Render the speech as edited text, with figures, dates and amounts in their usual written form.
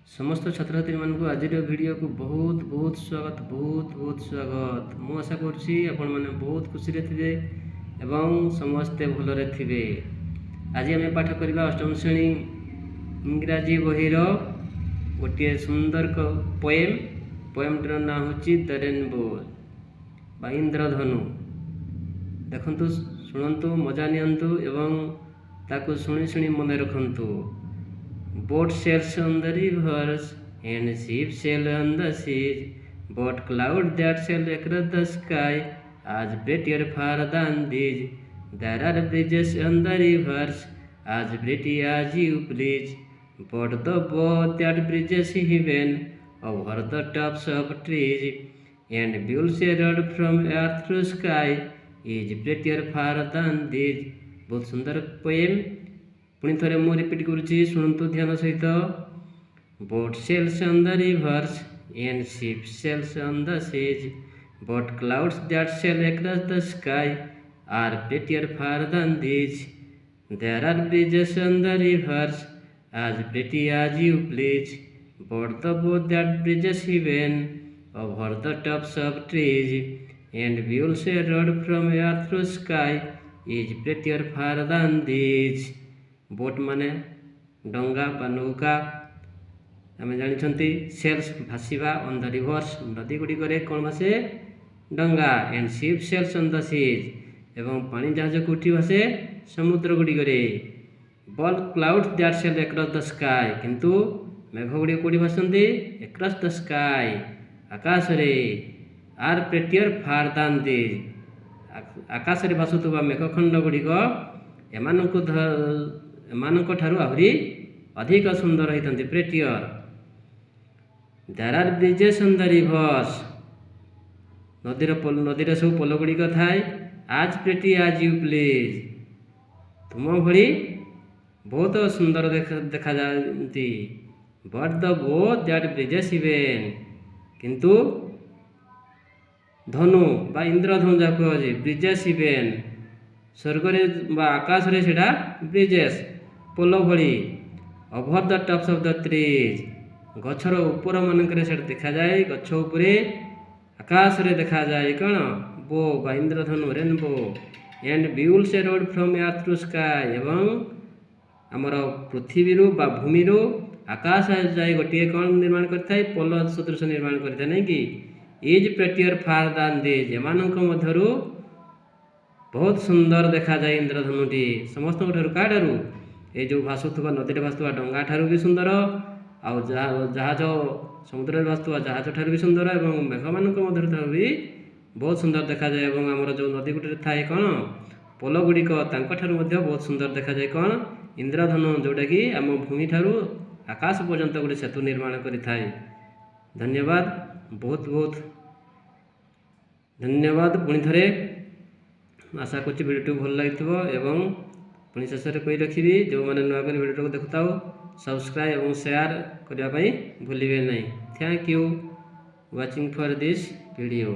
समस्त छात्र छात्री मानक आज वीडियो को बहुत बहुत स्वागत बहुत स्वागत। मु आशा करुँची आपण मैंने बहुत खुशी थे एवं समस्ते भलरे थे। आज आम पाठ करवा अष्टम श्रेणी इंग्राजी बहीर गोटे सुंदर पोएमटर ना हूँ द रेनबो बा इंद्रधनु। देखु शुणु मजा नियंतु एवं ताकू शुणी शुणी मन रखु। Boat sails on the rivers and ships sail on the seas, but clouds that sail across the sky are prettier far than these. There are bridges on the rivers as pretty as you please, but the boat that bridges heaven over the tops of trees and builds a road from earth to sky is prettier far than these. बहुत सुंदर poem. पुणी थे मु repeat करुच्ची शुणु ध्यान सहित। Boat sails on the rivers and ship sails on the seas, but clouds that sail across the sky are prettier far than these. There are bridges on the rivers as pretty as you please, but the boat that bridges heaven over the tops of trees and builds a road from earth to sky is prettier far than these. Boat माने डंगा बा नौका आम जानी। Sales भाषा on the reverse नदी गुड़िक कौन भासे डंगा and ship sails on the seas एवं पानी जहाज कौटी भासे समुद्र गुड़िक। बल clouds that sail across the sky किंतु मेघ गुड़िक कौटी भासती अक्रॉस द स्काई आकाश रे। आर प्रेटियर फार दान दीज आकाश रे भासुवा मेघखंड गुड़िक एमानक ठारू आहरी अधिक सुंदर होती prettier. There are bridges on the rivers नदीर सब पोल गुड़िक थाए आज प्रेटी आज यू प्लीज तुम भली बहुत सुंदर देखा जाती। But the boat that bridges even किंतु धनु बा इंद्रधनु जहाँ कहे ब्रिजेस इवेन स्वर्ग आकाश रे सेटा ब्रिजेस पोल भली over the tops of the trees गछर ऊपर मानक देखा जाए। गछ उपरे आकाश रे देखा जाए कौन बो बा इंद्रधनु rainbow and builds a road from earth to sky एवं आमर पृथ्वी बा भूमि आकाश जाए गोटे कौन निर्माण करता पोल सदृश निर्माण करता नहीं कि इज प्रेटियर फार दान दीज एमानक मध्यरु बहुत सुंदर देखा जाए इंद्रधनुटी समस्त ठारू ये जो भासुवा नदी भासुवा डंगा ठारू भी सुंदर आउ जहाज समुद्र भासुवा जहाज ठारू भी सुंदर और मेघ मान भी बहुत सुंदर देखा जाए। आमर जो नदी गुटे थाए कौन पोल गुड़िक बहुत सुंदर देखा जाए कौन इंद्रधनु जोटा कि आम भूमि ठारू आकाश पर्यंत गोटे सेतु निर्माण करें। धन्यवाद बहुत बहुत धन्यवाद। पुणी थे आशा कर भिडियो भल लगी पुणी शेष में कही रखी जो मैंने नुआ कर भिडियो को देखुता सब्सक्राइब और शेयर करने भूलिए नहीं। Thank you watching for this video.